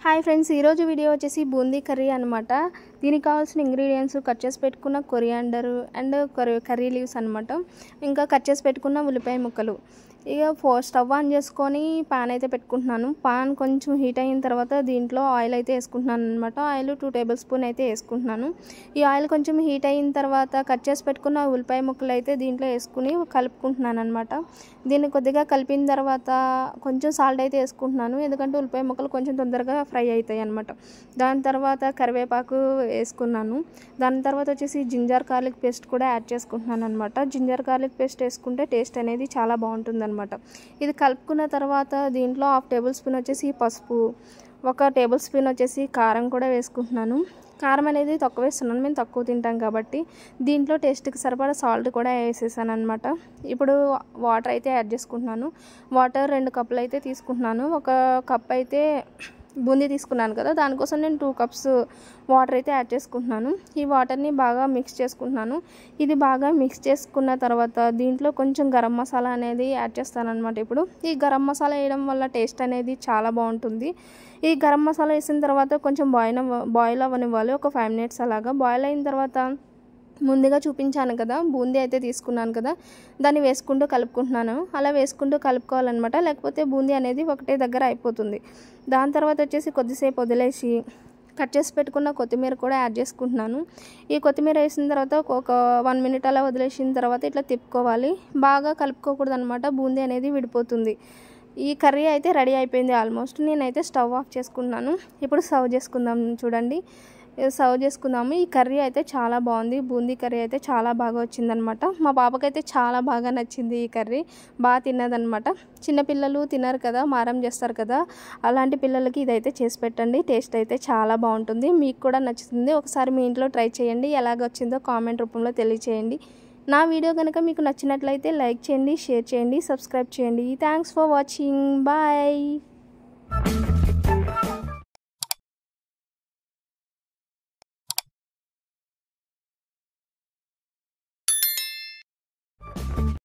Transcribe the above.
Hi friends, ఈరోజు video వచ్చేసి boondi curry అనమాట. దీనికి కావాల్సిన ఇంగ్రీడియంట్స్ కట్ చేసి పెట్టుకున్న కొరియాండర్ అండ్ కర్రీ లీవ్స్ అనమాట. ఇంకా కట్ చేసి పెట్టుకున్న ఉల్లిపాయ ముక్కలు. ఇక స్టవ్ ఆన్ చేసుకొని పాన్ అయితే పెట్టుకుంటున్నాను. పాన్ కొంచెం హీట్ అయిన తర్వాత దీంట్లో ఆయిల్ అయితే వేసుకుంటున్నాను అనమాట. ఆయిల్ 2 టేబుల్ స్పూన్ అయితే వేసుకుంటున్నాను. ఈ ఆయిల్ కొంచెం హీట్ అయిన తర్వాత కట్ చేసి పెట్టుకున్న ఉల్లిపాయ ముక్కలు అయితే దీంట్లో వేసుకుని కలుపుకుంటున్నాను అనమాట. దీన్ని కొద్దిగా కలిపిన తర్వాత కొంచెం సాల్ట్ అయితే వేసుకుంటున్నాను, ఎందుకంటే ఉల్లిపాయ ముక్కలు కొంచెం తొందరగా ఫ్రై అవుతాయి అనమాట. దాని తర్వాత కరివేపాకు వేసుకున్నాను. దాని తర్వాత వచ్చేసి జింజర్ గార్లిక్ పేస్ట్ కూడా యాడ్ చేసుకుంటున్నాను అనమాట. జింజర్ గార్లిక్ పేస్ట్ వేసుకుంటే టేస్ట్ అనేది చాలా బాగుంటుంది అనమాట. ఇది కలుపుకున్న తర్వాత దీంట్లో 1/2 టేబుల్ స్పూన్ వచ్చేసి పసుపు, 1 టేబుల్ స్పూన్ వచ్చేసి కారం కూడా వేసుకుంటున్నాను. కారం అనేది తక్కువ వేస్తున్నాను, మేము తక్కువ తింటాం కాబట్టి. దీంట్లో టేస్ట్కి సరిపడా సాల్ట్ కూడా వేసేసాను అనమాట. ఇప్పుడు వాటర్ అయితే యాడ్ చేసుకుంటున్నాను. వాటర్ 2 కప్పులు అయితే తీసుకుంటున్నాను. 1 కప్ అయితే బూందీ తీసుకున్నాను కదా, దానికోసం నేను 2 కప్స్ వాటర్ అయితే యాడ్ చేసుకుంటున్నాను. ఈ వాటర్ని బాగా మిక్స్ చేసుకుంటున్నాను. ఇది బాగా మిక్స్ చేసుకున్న తర్వాత దీంట్లో కొంచెం గరం మసాలా అనేది యాడ్ చేస్తాను అనమాట. ఇప్పుడు ఈ గరం మసాలా వేయడం వల్ల టేస్ట్ అనేది చాలా బాగుంటుంది. ఈ గరం మసాలా వేసిన తర్వాత కొంచెం బాయిల్ అవ్వనివ్వాలి, ఒక 5 మినిట్స్ అలాగా. బాయిల్ అయిన తర్వాత ముందుగా చూపించాను కదా, బూందీ అయితే తీసుకున్నాను కదా, దాన్ని వేసుకుంటూ కలుపుకుంటున్నాను. అలా వేసుకుంటూ కలుపుకోవాలన్నమాట, లేకపోతే బూందీ అనేది ఒకటే దగ్గర అయిపోతుంది. దాని తర్వాత వచ్చేసి కొద్దిసేపు వదిలేసి కట్ చేసి పెట్టుకున్న కొత్తిమీర కూడా యాడ్ చేసుకుంటున్నాను. ఈ కొత్తిమీర వేసిన తర్వాత ఒక 1 మినిట్ అలా వదిలేసిన తర్వాత ఇట్లా తిప్పుకోవాలి. బాగా కలుపుకోకూడదు అనమాట, బూందీ అనేది విడిపోతుంది. ఈ కర్రీ అయితే రెడీ అయిపోయింది ఆల్మోస్ట్. నేనైతే స్టవ్ ఆఫ్ చేసుకున్నాను. ఇప్పుడు సర్వ్ చేసుకుందాం. చూడండి, సర్వ్ చేసుకుందాము. ఈ కర్రీ అయితే చాలా బాగుంది. బూందీ కర్రీ అయితే చాలా బాగా వచ్చిందనమాట. మా పాపకైతే చాలా బాగా నచ్చింది. ఈ కర్రీ బాగా తిన్నదనమాట. చిన్నపిల్లలు తినరు కదా, మారం చేస్తారు కదా, అలాంటి పిల్లలకి ఇదైతే చేసి పెట్టండి. టేస్ట్ అయితే చాలా బాగుంటుంది, మీకు కూడా నచ్చుతుంది. ఒకసారి మీ ఇంట్లో ట్రై చేయండి. ఎలాగొచ్చిందో కామెంట్ రూపంలో తెలియచేయండి. నా వీడియో కనుక మీకు నచ్చినట్లయితే లైక్ చేయండి, షేర్ చేయండి, సబ్స్క్రైబ్ చేయండి. Thanks for watching. బాయ్.